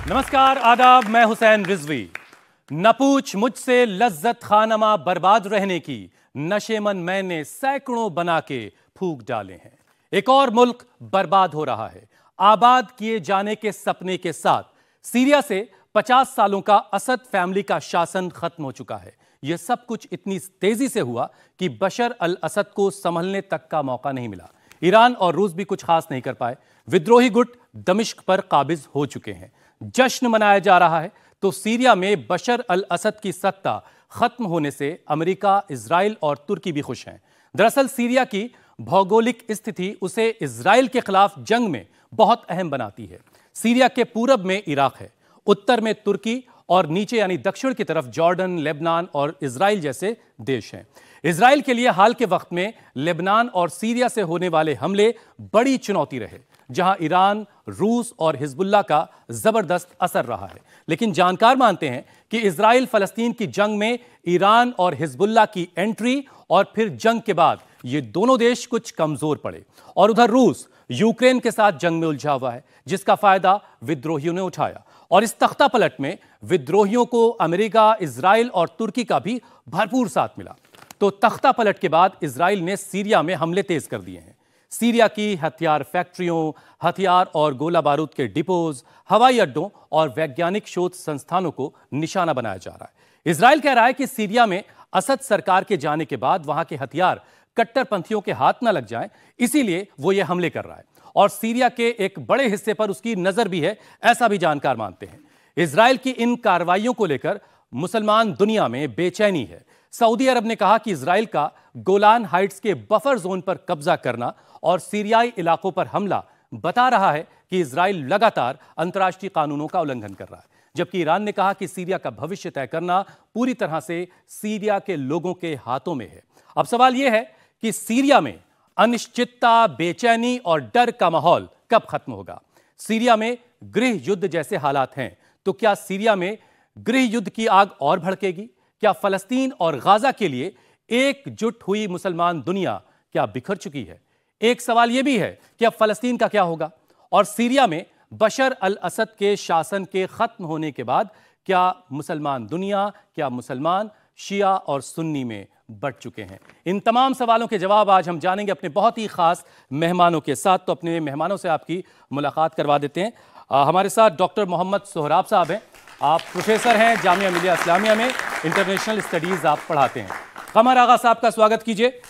नमस्कार, आदाब। मैं हुसैन रिजवी। न पूछ मुझसे लज्जत खानमा बर्बाद रहने की, नशेमन मैंने सैकड़ों बना के फूंक डाले हैं। एक और मुल्क बर्बाद हो रहा है। आबाद किए जाने के सपने के साथ सीरिया से 50 सालों का असद फैमिली का शासन खत्म हो चुका है। यह सब कुछ इतनी तेजी से हुआ कि बशर अल असद को संभलने तक का मौका नहीं मिला। ईरान और रूस भी कुछ खास नहीं कर पाए। विद्रोही गुट दमिश्क पर काबिज हो चुके हैं। जश्न मनाया जा रहा है तो सीरिया में बशर अल असद की सत्ता खत्म होने से अमेरिका, इजराइल और तुर्की भी खुश हैं। दरअसल सीरिया की भौगोलिक स्थिति उसे इजराइल के खिलाफ जंग में बहुत अहम बनाती है। सीरिया के पूरब में इराक है, उत्तर में तुर्की और नीचे यानी दक्षिण की तरफ जॉर्डन, लेबनान और इजराइल जैसे देश हैं। इजराइल के लिए हाल के वक्त में लेबनान और सीरिया से होने वाले हमले बड़ी चुनौती रहे, जहां ईरान, रूस और हिजबुल्लाह का जबरदस्त असर रहा है। लेकिन जानकार मानते हैं कि इजराइल फलस्तीन की जंग में ईरान और हिजबुल्लाह की एंट्री और फिर जंग के बाद ये दोनों देश कुछ कमजोर पड़े। और उधर रूस यूक्रेन के साथ जंग में उलझा हुआ है, जिसका फायदा विद्रोहियों ने उठाया। और इस तख्तापलट में विद्रोहियों को अमेरिका, इजराइल और तुर्की का भी भरपूर साथ मिला। तो तख्तापलट के बाद इजराइल ने सीरिया में हमले तेज कर दिए हैं। सीरिया की हथियार फैक्ट्रियों, हथियार और गोला बारूद के डिपोज, हवाई अड्डों और वैज्ञानिक शोध संस्थानों को निशाना बनाया जा रहा है। इजराइल कह रहा है कि सीरिया में असद सरकार के जाने के बाद वहां के हथियार कट्टरपंथियों के हाथ न लग जाएं, इसीलिए वो ये हमले कर रहा है। और सीरिया के एक बड़े हिस्से पर उसकी नजर भी है, ऐसा भी जानकार मानते हैं। इजराइल की इन कार्रवाइयों को लेकर मुसलमान दुनिया में बेचैनी है। सऊदी अरब ने कहा कि इजराइल का गोलान हाइट्स के बफर जोन पर कब्जा करना और सीरियाई इलाकों पर हमला बता रहा है कि इजराइल लगातार अंतर्राष्ट्रीय कानूनों का उल्लंघन कर रहा है। जबकि ईरान ने कहा कि सीरिया का भविष्य तय करना पूरी तरह से सीरिया के लोगों के हाथों में है। अब सवाल यह है कि सीरिया में अनिश्चितता, बेचैनी और डर का माहौल कब खत्म होगा। सीरिया में गृह युद्ध जैसे हालात हैं, तो क्या सीरिया में गृह युद्ध की आग और भड़केगी? क्या फलस्तीन और गाजा के लिए एकजुट हुई मुसलमान दुनिया क्या बिखर चुकी है? एक सवाल यह भी है कि अब फलस्तीन का क्या होगा? और सीरिया में बशर अल असद के शासन के खत्म होने के बाद क्या मुसलमान दुनिया, क्या मुसलमान शिया और सुन्नी में बंट चुके हैं? इन तमाम सवालों के जवाब आज हम जानेंगे अपने बहुत ही खास मेहमानों के साथ। तो अपने मेहमानों से आपकी मुलाकात करवा देते हैं। हमारे साथ डॉक्टर मोहम्मद सोहराब साहब हैं। आप प्रोफेसर हैं जामिया मिलिया इस्लामिया में, इंटरनेशनल स्टडीज आप पढ़ाते हैं। कमर आगा साहब का स्वागत कीजिए।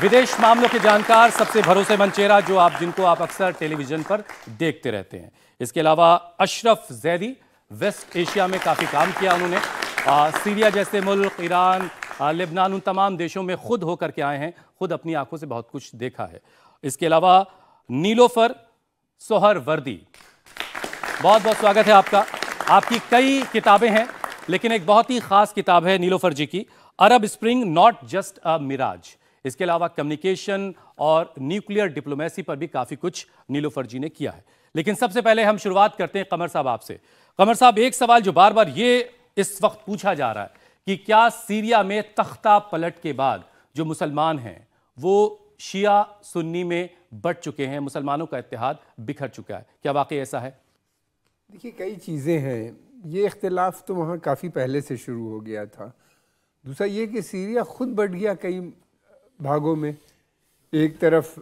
विदेश मामलों के जानकार, सबसे भरोसेमंद चेहरा जिनको आप अक्सर टेलीविजन पर देखते रहते हैं। इसके अलावा अशरफ जैदी, वेस्ट एशिया में काफ़ी काम किया उन्होंने। सीरिया जैसे मुल्क, ईरान, लेबनान, उन तमाम देशों में खुद होकर के आए हैं, खुद अपनी आंखों से बहुत कुछ देखा है। इसके अलावा नीलोफर सोहरवर्दी, बहुत बहुत स्वागत है आपका। आपकी कई किताबें हैं, लेकिन एक बहुत ही खास किताब है नीलोफर जी की, Arab spring not just a mirage. इसके अलावा कम्युनिकेशन और न्यूक्लियर डिप्लोमेसी पर भी काफ़ी कुछ नीलोफर जी ने किया है। लेकिन सबसे पहले हम शुरुआत करते हैं कमर साहब आपसे। कमर साहब, एक सवाल जो बार बार ये इस वक्त पूछा जा रहा है कि क्या सीरिया में तख्ता पलट के बाद जो मुसलमान हैं वो शिया सुन्नी में बंट चुके हैं, मुसलमानों का इत्तेहाद बिखर चुका है, क्या वाकई ऐसा है? देखिए, कई चीज़ें हैं। ये इख्तिलाफ तो वहाँ काफ़ी पहले से शुरू हो गया था। दूसरा ये कि सीरिया खुद बढ़ गया कई भागों में। एक तरफ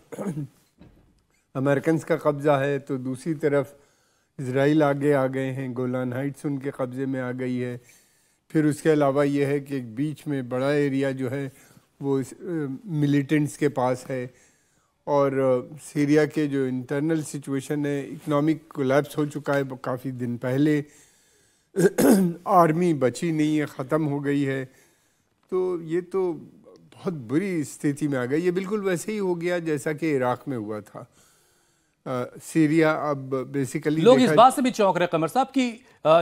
अमेरिकन का कब्ज़ा है तो दूसरी तरफ इजराइल आगे आ गए हैं, गोलान हाइट्स उनके कब्ज़े में आ गई है। फिर उसके अलावा ये है कि एक बीच में बड़ा एरिया जो है वो मिलिटेंट्स के पास है। और सीरिया के जो इंटरनल सिचुएशन है, इकोनॉमिक कोलैप्स हो चुका है काफ़ी दिन पहले। आर्मी बची नहीं है, ख़त्म हो गई है। तो ये तो बहुत बुरी स्थिति में आ गई। ये बिल्कुल वैसे ही हो गया जैसा कि इराक में हुआ था। सीरिया अब बेसिकली लोग इस बात से भी चौंक रहे कमर साहब कि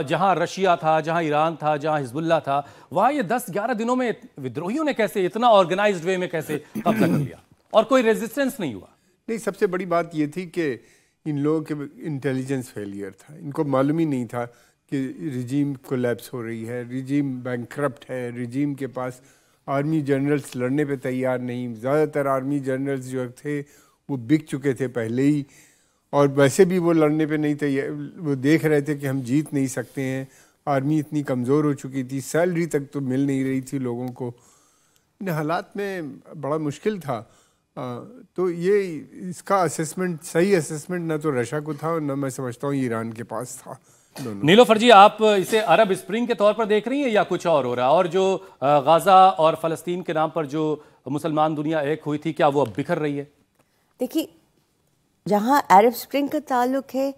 जहां रशिया था, जहां ईरान था, जहां हिजबुल्लाह था, वहां ये 10-11 दिनों में विद्रोहियों ने कैसे इतना ऑर्गेनाइज्ड वे में कैसे कब्जा कर लिया और कोई रेजिस्टेंस नहीं हुआ? नहीं, सबसे बड़ी बात ये थी कि इन लोगों के इंटेलिजेंस फेलियर था। इनको मालूम ही नहीं था कि रिजीम कोलैप्स हो रही है, रिजीम बैंकरप्ट है, रिजीम के पास आर्मी जनरल्स लड़ने पे तैयार नहीं। ज़्यादातर आर्मी जनरल्स जो थे वो बिक चुके थे पहले ही। और वैसे भी वो लड़ने पे नहीं तैयार, वो देख रहे थे कि हम जीत नहीं सकते हैं, आर्मी इतनी कमज़ोर हो चुकी थी, सैलरी तक तो मिल नहीं रही थी लोगों को, इन हालात में बड़ा मुश्किल था। तो ये इसका असेसमेंट, सही असेसमेंट ना तो रशिया को था और ना मैं समझता हूँ ईरान के पास था। नीलोफर जी, आप इसे अरब स्प्रिंग के तौर पर देख रही हैं या कुछ और हो रहा है? और जो गाजा और फलस्तीन के नाम पर जो मुसलमान दुनिया एक हुई थी, क्या वो अब बिखर रही है? देखिए, जहां अरब स्प्रिंग का ताल्लुक है,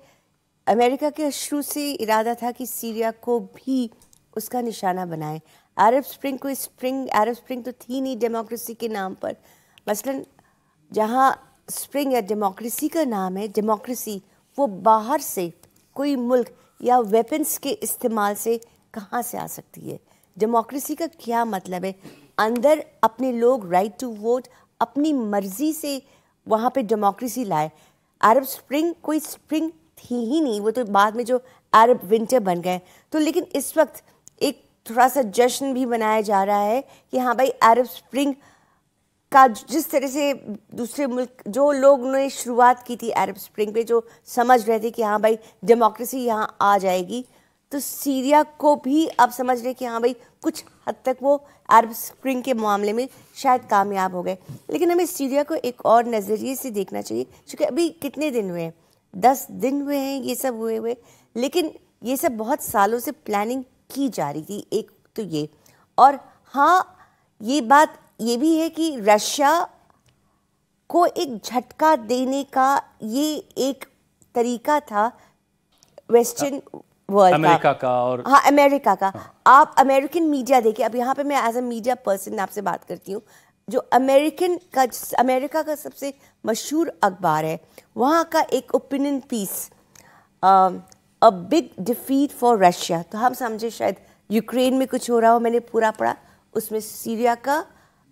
अमेरिका के शुरू से इरादा था कि सीरिया को भी उसका निशाना बनाए। अरब स्प्रिंग अरब स्प्रिंग तो थी नहीं डेमोक्रेसी के नाम पर। मसलन जहां स्प्रिंग या डेमोक्रेसी का नाम है, डेमोक्रेसी वो बाहर से कोई मुल्क या वेपन्स के इस्तेमाल से कहाँ से आ सकती है? डेमोक्रेसी का क्या मतलब है? अंदर अपने लोग राइट टू वोट अपनी मर्जी से वहाँ पे डेमोक्रेसी लाए। अरब स्प्रिंग कोई स्प्रिंग थी ही नहीं, वो तो बाद में जो अरब विंटर बन गए। तो लेकिन इस वक्त एक थोड़ा सा जश्न भी मनाया जा रहा है कि हाँ भाई, अरब स्प्रिंग का जिस तरह से दूसरे मुल्क, जो लोग ने शुरुआत की थी अरब स्प्रिंग पे, जो समझ रहे थे कि हाँ भाई डेमोक्रेसी यहाँ आ जाएगी, तो सीरिया को भी अब समझ रहे कि हाँ भाई कुछ हद तक वो अरब स्प्रिंग के मामले में शायद कामयाब हो गए। लेकिन हमें सीरिया को एक और नज़रिए से देखना चाहिए, क्योंकि अभी कितने दिन हुए हैं? 10 दिन हुए हैं ये सब हुए, लेकिन ये सब बहुत सालों से प्लानिंग की जा रही थी। एक तो ये, और हाँ ये बात ये भी है कि रशिया को एक झटका देने का ये एक तरीका था वेस्टर्न वर्ल्ड अमेरिका का और हाँ अमेरिका का। आप अमेरिकन मीडिया देखिए, अब यहाँ पे मैं एज अ मीडिया पर्सन आपसे बात करती हूँ। जो अमेरिका का सबसे मशहूर अखबार है, वहाँ का एक opinion piece, a big defeat for Russia, तो हम समझे शायद यूक्रेन में कुछ हो रहा हो, मैंने पूरा पढ़ा, उसमें सीरिया का,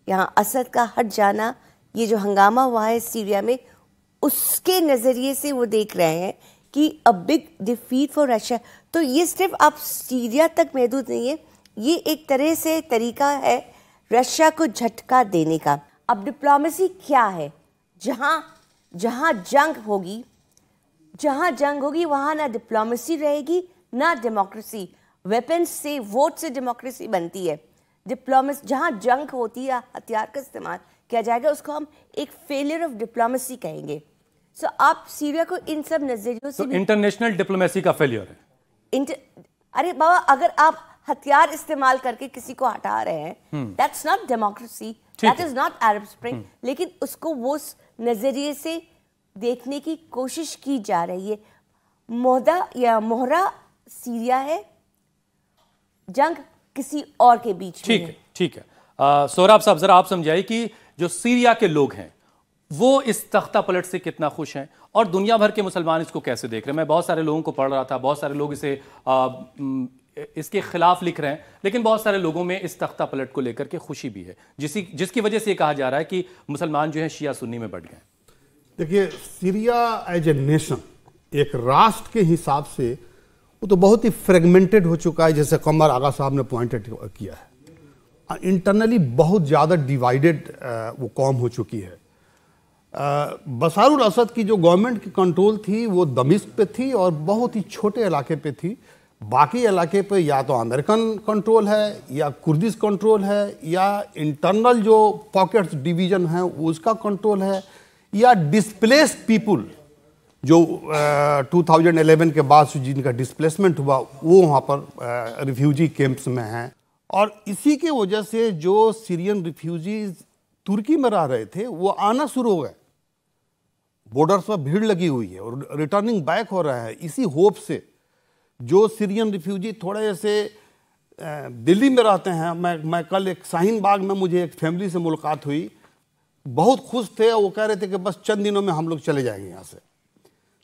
यहाँ असद का हट जाना, ये जो हंगामा हुआ है सीरिया में, उसके नज़रिए से वो देख रहे हैं कि अ बिग डिफीट फॉर रशिया। तो ये सिर्फ आप सीरिया तक महदूद नहीं है, ये एक तरह से तरीका है रशिया को झटका देने का। अब डिप्लोमेसी क्या है? जहाँ जंग होगी वहाँ ना डिप्लोमेसी रहेगी ना डेमोक्रेसी। वेपन्स से, वोट से डेमोक्रेसी बनती है। डिप्लोमेसी, जहाँ जंग होती है, हथियार का इस्तेमाल किया जाएगा, उसको हम एक फेलियर ऑफ डिप्लोमेसी कहेंगे। सो आप सीरिया को इन सब नजरियों से इंटरनेशनल डिप्लोमेसी का फेलियर है। अरे बाबा, अगर आप हथियार इस्तेमाल करके किसी को हटा रहे हैं, that's not democracy, that is not Arab spring. लेकिन उसको वो नजरिए से देखने की कोशिश की जा रही है। मोहरा सीरिया है, जंग किसी और के बीच में है। ठीक है। सोहराब साहब, जरा आप समझाइए कि जो सीरिया के लोग हैं वो इस तख्ता पलट से कितना खुश हैं और दुनिया भर के मुसलमान इसको कैसे देख रहे हैं? मैं बहुत सारे लोगों को पढ़ रहा था, बहुत सारे लोग इसे इसके खिलाफ लिख रहे हैं, लेकिन बहुत सारे लोगों में इस तख्ता पलट को लेकर के खुशी भी है, जिसकी वजह से ये कहा जा रहा है कि मुसलमान जो है शिया सुन्नी में बढ़ गए। देखिए, सीरिया एज ए नेशन, एक राष्ट्र के हिसाब से वो तो बहुत ही फ्रेगमेंटेड हो चुका है, जैसे कमर आगा साहब ने पॉइंटेड किया है। इंटरनली बहुत ज़्यादा डिवाइडेड वो कौम हो चुकी है। बशारुल असद की जो गवर्नमेंट की कंट्रोल थी वो दमिश्क पे थी और बहुत ही छोटे इलाके पे थी। बाकी इलाके पे या तो अमेरिकन कंट्रोल है या कुर्दिश कंट्रोल है या इंटरनल जो पॉकेट्स डिवीजन है उसका कंट्रोल है या डिस्प्लेस्ड पीपुल जो 2011 के बाद से जिनका डिस्प्लेसमेंट हुआ वो वहाँ पर रिफ्यूजी कैंप्स में हैं। और इसी के वजह से जो सीरियन रिफ्यूजीज तुर्की में रह रहे थे वो आना शुरू हो गए। बॉर्डर्स पर भीड़ लगी हुई है और रिटर्निंग बैक हो रहा है। इसी होप से जो सीरियन रिफ्यूजी थोड़े से दिल्ली में रहते हैं, मैं कल एक शाहीन बाग में मुझे एक फैमिली से मुलाकात हुई, बहुत खुश थे। वो कह रहे थे कि बस चंद दिनों में हम लोग चले जाएंगे यहाँ से।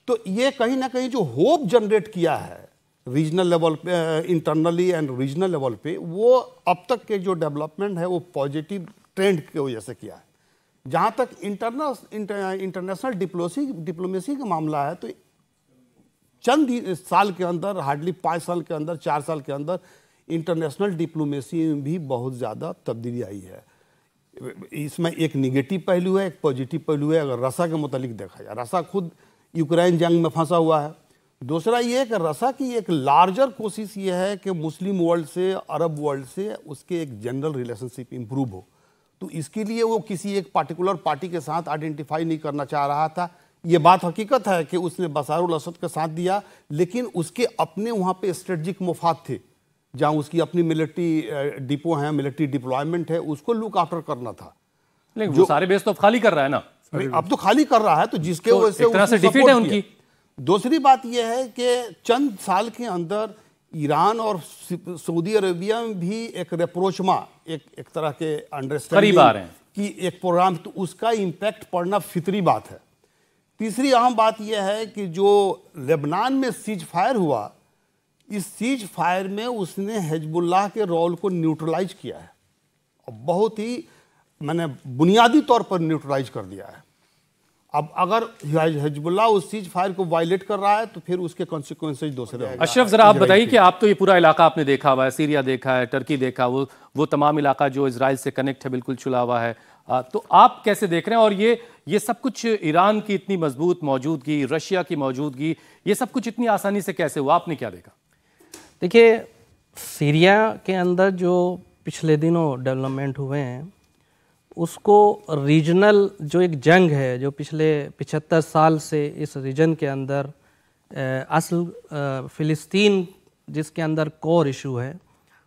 तो ये कहीं ना कहीं जो होप जनरेट किया है रीजनल लेवल पे, इंटरनली एंड रीजनल लेवल पे, वो अब तक के जो डेवलपमेंट है वो पॉजिटिव ट्रेंड की वजह से किया है। जहाँ तक इंटरनेशनल डिप्लोमेसी का मामला है तो चंद साल के अंदर, हार्डली 5 साल के अंदर, 4 साल के अंदर इंटरनेशनल डिप्लोमेसी में भी बहुत ज़्यादा तब्दीली आई है। इसमें एक निगेटिव पहलू है, एक पॉजिटिव पहलू है। अगर रसा के मुतालिक देखा जाए, रसा खुद यूक्रेन जंग में फंसा हुआ है। दूसरा ये कि रसा की एक लार्जर कोशिश ये है कि मुस्लिम वर्ल्ड से, अरब वर्ल्ड से उसके एक जनरल रिलेशनशिप इंप्रूव हो। तो इसके लिए वो किसी एक पार्टिकुलर पार्टी के साथ आइडेंटिफाई नहीं करना चाह रहा था। ये बात हकीकत है कि उसने बशारुल असद का साथ दिया, लेकिन उसके अपने वहाँ पे स्ट्रेटजिक मुफाद थे, जहाँ उसकी अपनी मिलिट्री डिपो है, मिलिट्री डिप्लॉयमेंट है, उसको लुक आफ्टर करना था। लेकिन वो सारे बेस तो अब खाली कर रहा है ना, अब तो खाली कर रहा है, तो जिसके वजह से एक तरह से डिफीट है उनकी। दूसरी बात यह है कि चंद साल के अंदर ईरान और सऊदी अरेबिया में भी एक रेप्रोचमा, एक तरह के अंडरस्टैंडिंग की एक प्रोग्राम, तो उसका इम्पैक्ट पड़ना फितरी बात है। तीसरी अहम बात यह है कि जो लेबनान में सीज फायर हुआ, इस सीज फायर में उसने हिजबुल्लाह के रोल को न्यूट्रलाइज किया है, और बहुत ही मैंने बुनियादी तौर पर न्यूट्रलाइज कर दिया है। अब अगर हिजबुल्लाह उस सीज फायर को वायलेट कर रहा है तो फिर उसके कॉन्सिक्वेंसेज दूसरे होंगे। अशरफ, जरा आप बताइए कि आप तो ये पूरा इलाका आपने देखा हुआ है, सीरिया देखा है, टर्की देखा, वो तमाम इलाका जो इजराइल से कनेक्ट है बिल्कुल छुला हुआ है, तो आप कैसे देख रहे हैं? और ये सब कुछ, ईरान की इतनी मजबूत मौजूदगी, रशिया की मौजूदगी, ये सब कुछ इतनी आसानी से कैसे हुआ? आपने क्या देखा? देखिए, सीरिया के अंदर जो पिछले दिनों डेवलपमेंट हुए हैं, उसको रीजनल जो एक जंग है जो पिछले 75 साल से इस रीजन के अंदर फ़िलिस्तीन जिसके अंदर कोर इशू है,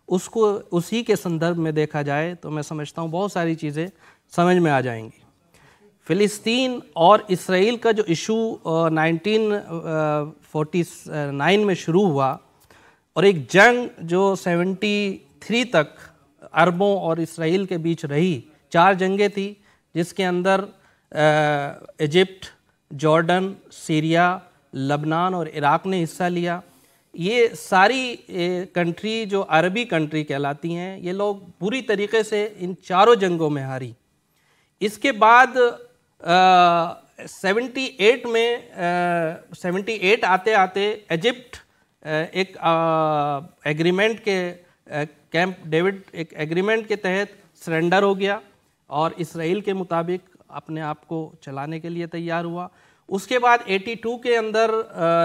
उसको उसी के संदर्भ में देखा जाए तो मैं समझता हूँ बहुत सारी चीज़ें समझ में आ जाएंगी। फ़िलिस्तीन और इसराइल का जो इशू 1949 में शुरू हुआ, और एक जंग जो 73 तक अरबों और इसराइल के बीच रही, 4 जंगें थी, जिसके अंदर इजिप्ट, जॉर्डन, सीरिया, लबनान और इराक़ ने हिस्सा लिया। ये सारी कंट्री जो अरबी कंट्री कहलाती हैं, ये लोग पूरी तरीके से इन चारों जंगों में हारी। इसके बाद 78 में 78 आते आते इजिप्ट एक एग्रीमेंट के कैंप डेविड एक एग्रीमेंट के तहत सरेंडर हो गया और इसराइल के मुताबिक अपने आप को चलाने के लिए तैयार हुआ। उसके बाद 82 के अंदर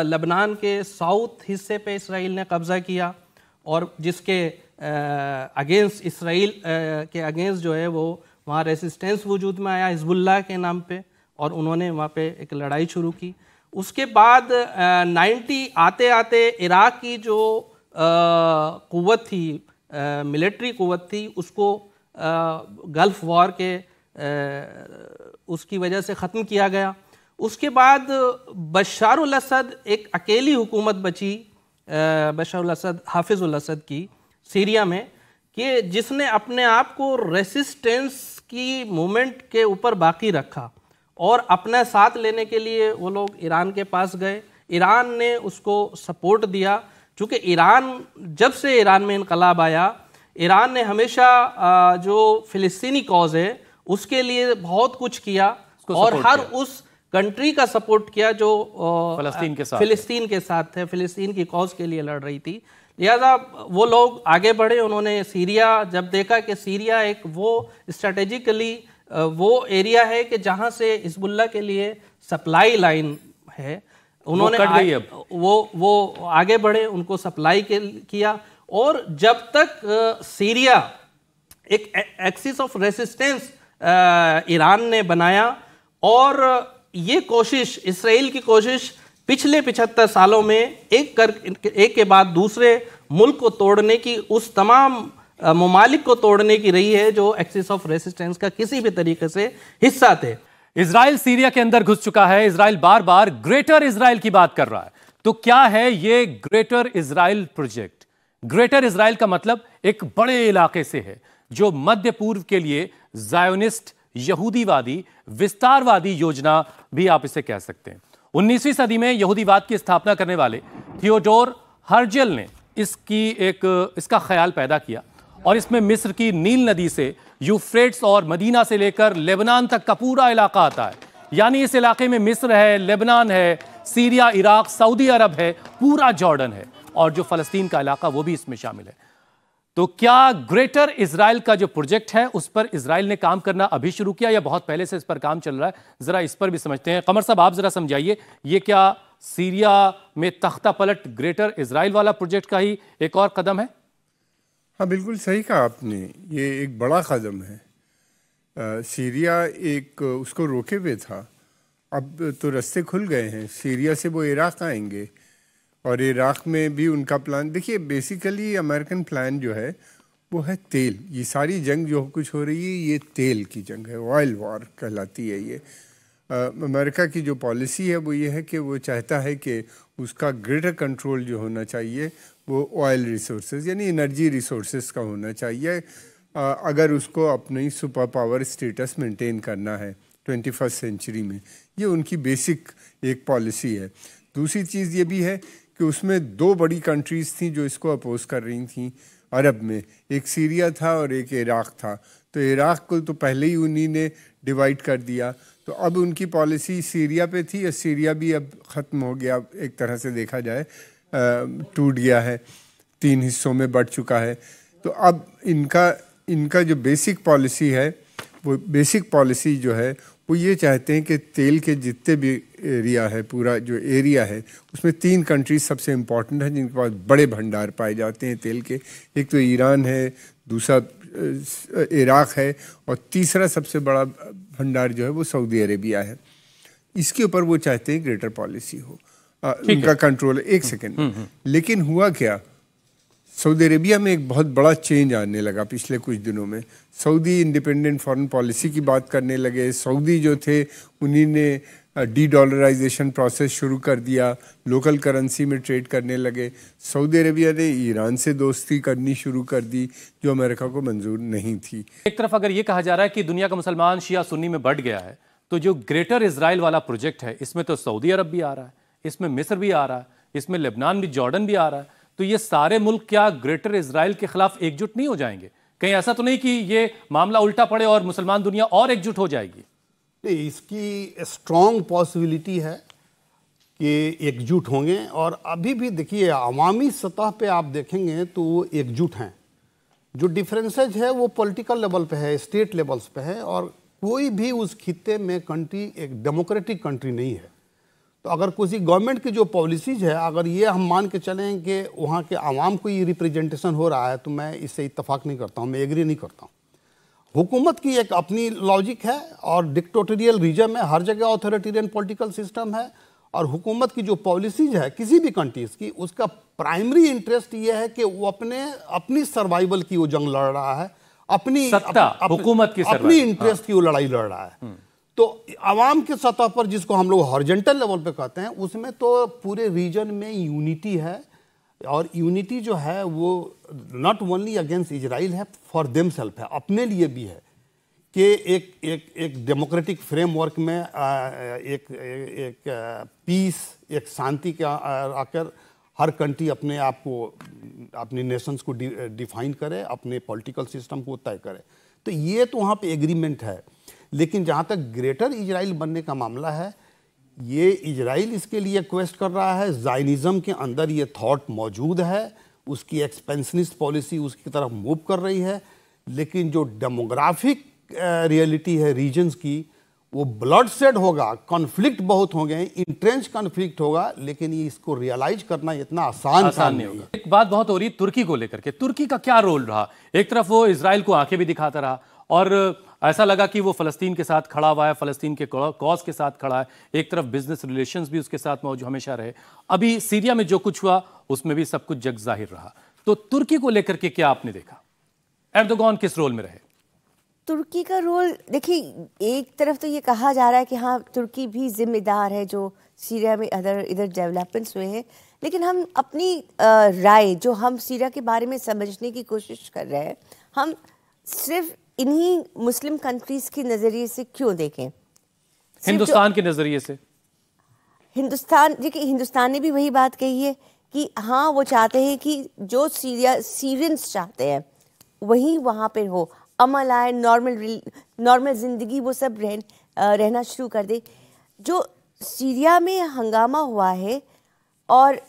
लबनान के साउथ हिस्से पे इसराइल ने कब्ज़ा किया, और जिसके अगेंस्ट इसराइल के अगेंस्ट जो है वो वहाँ रेसिस्टेंस वजूद में आया हिजबुल्लाह के नाम पे, और उन्होंने वहाँ पे एक लड़ाई शुरू की। उसके बाद 90 आते आते इराक़ की जो क़ुव्वत थी, मिलिट्री क़ुव्वत थी, उसको गल्फ़ वॉर के उसकी वजह से ख़त्म किया गया। उसके बाद बशारुल असद एक अकेली हुकूमत बची, बशारुल असद, हाफिज़ुल असद की सीरिया में, कि जिसने अपने आप को रेसिस्टेंस की मूवमेंट के ऊपर बाकी रखा, और अपना साथ लेने के लिए वो लोग ईरान के पास गए। ईरान ने उसको सपोर्ट दिया, चूँकि ईरान, जब से ईरान में इनकलाब आया, ईरान ने हमेशा जो फ़िलिस्तीनी कॉज है उसके लिए बहुत कुछ किया, और हर उस कंट्री का सपोर्ट किया जो फ़िलिस्तीन के साथ है, फ़िलिस्तीन की कॉज के लिए लड़ रही थी। लिहाजा वो लोग आगे बढ़े। उन्होंने सीरिया, जब देखा कि सीरिया एक वो स्ट्रेटेजिकली वो एरिया है कि जहाँ से हिजबुल्लाह के लिए सप्लाई लाइन है, उन्होंने वो आगे बढ़े, उनको सप्लाई किया। और जब तक सीरिया एक एक्सिस ऑफ रेसिस्टेंस ईरान ने बनाया, और ये कोशिश, इसराइल की कोशिश पिछले 75 सालों में एक के बाद दूसरे मुल्क को तोड़ने की, उस तमाम ममालिक को तोड़ने की रही है जो एक्सिस ऑफ रेसिस्टेंस का किसी भी तरीके से हिस्सा थे। इजराइल सीरिया के अंदर घुस चुका है। इजराइल बार बार ग्रेटर इजराइल की बात कर रहा है। तो क्या है ये greater Israel project? Greater Israel का मतलब एक बड़े इलाके से है, जो मध्य पूर्व के लिए जायोनिस्ट, यहूदीवादी, विस्तारवादी योजना भी आप इसे कह सकते हैं। 19वीं सदी में यहूदीवाद की स्थापना करने वाले थियोडोर हर्जल ने इसका ख्याल पैदा किया, और इसमें मिस्र की नील नदी से यूफ्रेट्स और मदीना से लेकर लेबनान तक का पूरा इलाका आता है। यानी इस इलाके में मिस्र है, लेबनान है, सीरिया, इराक, सऊदी अरब है, पूरा जॉर्डन है, और जो फ़लस्तीन का इलाका वो भी इसमें शामिल है। तो क्या ग्रेटर इजराइल का जो प्रोजेक्ट है उस पर इजराइल ने काम करना अभी शुरू किया या बहुत पहले से इस पर काम चल रहा है? जरा इस पर भी समझते हैं। कमर साहब, आप जरा समझाइए, ये क्या सीरिया में तख्ता पलट ग्रेटर इजराइल वाला प्रोजेक्ट का ही एक और कदम है? हाँ, बिल्कुल सही कहा आपने, ये एक बड़ा कदम है। सीरिया एक उसको रोके हुए था, अब तो रास्ते खुल गए हैं। सीरिया से वो इराक़ आएंगे और इराक़ में भी उनका प्लान, देखिए बेसिकली अमेरिकन प्लान जो है वो है तेल। ये सारी जंग जो कुछ हो रही है ये तेल की जंग है, ऑयल वॉर कहलाती है ये। अमेरिका की जो पॉलिसी है वो ये है कि वो चाहता है कि उसका ग्रेटर कंट्रोल जो होना चाहिए वो ऑयल रिसोर्सेज यानी एनर्जी रिसोर्सेज का होना चाहिए, अगर उसको अपनी सुपर पावर स्टेटस मेंटेन करना है 21st सेंचुरी में। ये उनकी बेसिक एक पॉलिसी है। दूसरी चीज़ ये भी है कि उसमें दो बड़ी कंट्रीज़ थी जो इसको अपोज कर रही थी अरब में, एक सीरिया था और एक इराक़ था। तो इराक़ को तो पहले ही उन्हीं ने डिवाइड कर दिया, तो अब उनकी पॉलिसी सीरिया पे थी और सीरिया भी अब ख़त्म हो गया, एक तरह से देखा जाए टूट गया है, 3 हिस्सों में बढ़ चुका है। तो अब इनका जो बेसिक पॉलिसी है वो बेसिक पॉलिसी जो है वो ये चाहते हैं कि तेल के जितने भी एरिया है, पूरा जो एरिया है उसमें 3 कंट्रीज सबसे इम्पॉर्टेंट हैं जिनके पास बड़े भंडार पाए जाते हैं तेल के। एक तो ईरान है, दूसरा इराक़ है और तीसरा सबसे बड़ा भंडार जो है वो सऊदी अरेबिया है। इसके ऊपर वो चाहते हैं ग्रेटर पॉलिसी हो, उनका कंट्रोल। एक सेकेंड, लेकिन हुआ क्या, सऊदी अरेबिया में एक बहुत बड़ा चेंज आने लगा पिछले कुछ दिनों में। सऊदी इंडिपेंडेंट फॉरेन पॉलिसी की बात करने लगे। सऊदी जो थे उन्हीं ने डी डॉलराइजेशन प्रोसेस शुरू कर दिया, लोकल करेंसी में ट्रेड करने लगे। सऊदी अरेबिया ने ईरान से दोस्ती करनी शुरू कर दी जो अमेरिका को मंजूर नहीं थी। एक तरफ अगर ये कहा जा रहा है कि दुनिया का मुसलमान शिया सुन्नी में बढ़ गया है, तो जो ग्रेटर इजराइल वाला प्रोजेक्ट है इसमें तो सऊदी अरब भी आ रहा है, इसमें मिस्र भी आ रहा है, इसमें लेबनान भी, जॉर्डन भी आ रहा है। तो ये सारे मुल्क क्या ग्रेटर इजराइल के खिलाफ एकजुट नहीं हो जाएंगे? कहीं ऐसा तो नहीं कि ये मामला उल्टा पड़े और मुसलमान दुनिया और एकजुट हो जाएगी? नहीं, इसकी स्ट्रॉन्ग पॉसिबिलिटी है कि एकजुट होंगे। और अभी भी देखिए अवामी सतह पे आप देखेंगे तो वो एकजुट हैं। जो डिफरेंसेज है वो पॉलिटिकल लेवल पे है, स्टेट लेवल्स पे है, और कोई भी उस खित्ते में कंट्री एक डेमोक्रेटिक कंट्री नहीं है। तो अगर किसी गवर्नमेंट की जो पॉलिसीज है, अगर ये हम मान के चलें कि वहाँ के आवाम को ये रिप्रेजेंटेशन हो रहा है, तो मैं इससे इत्तेफाक नहीं करता हूँ, मैं एग्री नहीं करता हूँ। हुकूमत की एक अपनी लॉजिक है और डिक्टेटोरियल रीजन में हर जगह ऑथोरिटेरियन पॉलिटिकल सिस्टम है, और हुकूमत की जो पॉलिसीज है किसी भी कंट्रीज की, उसका प्राइमरी इंटरेस्ट ये है कि वो अपनी सर्वाइवल की वो जंग लड़ रहा है, हुकूमत की अपनी इंटरेस्ट की वो लड़ाई लड़ रहा है। तो आवाम के सतह पर जिसको हम लोग हॉरिजॉन्टल लेवल पे कहते हैं, उसमें तो पूरे रीजन में यूनिटी है, और यूनिटी जो है वो नॉट ओनली अगेंस्ट इजराइल है, फॉर देम सेल्फ है, अपने लिए भी है कि एक डेमोक्रेटिक फ्रेमवर्क में एक पीस, एक शांति के आकर हर कंट्री अपने आप को, अपने नेशंस को डिफाइन करे, अपने पॉलिटिकल सिस्टम को तय करे। तो ये तो वहाँ पे एग्रीमेंट है। लेकिन जहाँ तक ग्रेटर इजराइल बनने का मामला है, ये इजराइल इसके लिए क्वेस्ट कर रहा है। ज़ायनिज़्म के अंदर ये थॉट मौजूद है, उसकी एक्सपेंशनिस्ट पॉलिसी उसकी तरफ मूव कर रही है। लेकिन जो डेमोग्राफिक रियलिटी है रीजन्स की, वो ब्लड सेड होगा, कॉन्फ्लिक्ट बहुत होंगे, इंट्रेंच कॉन्फ्लिक्ट होगा, लेकिन ये इसको रियलाइज करना इतना आसान नहीं होगा। एक बात बहुत हो रही है तुर्की को लेकर के, तुर्की का क्या रोल रहा? एक तरफ वो इजराइल को आंखें भी दिखाता रहा और ऐसा लगा कि वो फ़लस्तीन के साथ खड़ा हुआ है, फ़लस्तीन के कॉज के साथ खड़ा है। एक तरफ बिजनेस रिलेशंस भी उसके साथ मौजूद हमेशा रहे। अभी सीरिया में जो कुछ हुआ उसमें भी सब कुछ जग जाहिर रहा। तो तुर्की को लेकर के क्या आपने देखा? एर्दोगान किस रोल में रहे? तुर्की का रोल देखिए, एक तरफ तो ये कहा जा रहा है कि हाँ तुर्की भी जिम्मेदार है जो सीरिया में इधर डेवलपमेंट्स हुए हैं, लेकिन हम अपनी राय जो हम सीरिया के बारे में समझने की कोशिश कर रहे हैं, हम सिर्फ इन्हीं मुस्लिम कंट्रीज के नज़रिए से क्यों देखें? हिंदुस्तान के नज़रिए से हिंदुस्तान, देखिए हिंदुस्तान ने भी वही बात कही है कि हाँ वो चाहते हैं कि जो सीरियंस चाहते हैं वही वहाँ पर हो, अमल आए, नॉर्मल ज़िंदगी वो सब रहना शुरू कर दे। जो सीरिया में हंगामा हुआ है, और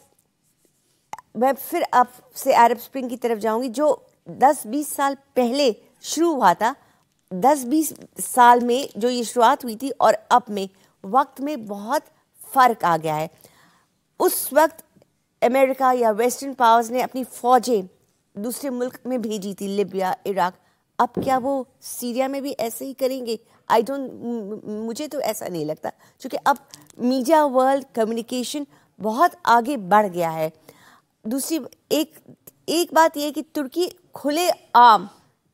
मैं फिर आपसे अरब स्प्रिंग की तरफ जाऊंगी, जो 10-20 साल पहले शुरू हुआ था, 10-20 साल में जो ये शुरुआत हुई थी और अब में वक्त में बहुत फ़र्क आ गया है। उस वक्त अमेरिका या वेस्टर्न पावर्स ने अपनी फ़ौजें दूसरे मुल्क में भेजी थी, लिबिया, इराक। अब क्या वो सीरिया में भी ऐसे ही करेंगे? मुझे तो ऐसा नहीं लगता, क्योंकि अब मीडिया वर्ल्ड, कम्युनिकेशन बहुत आगे बढ़ गया है। दूसरी एक बात यह है कि तुर्की खुले आम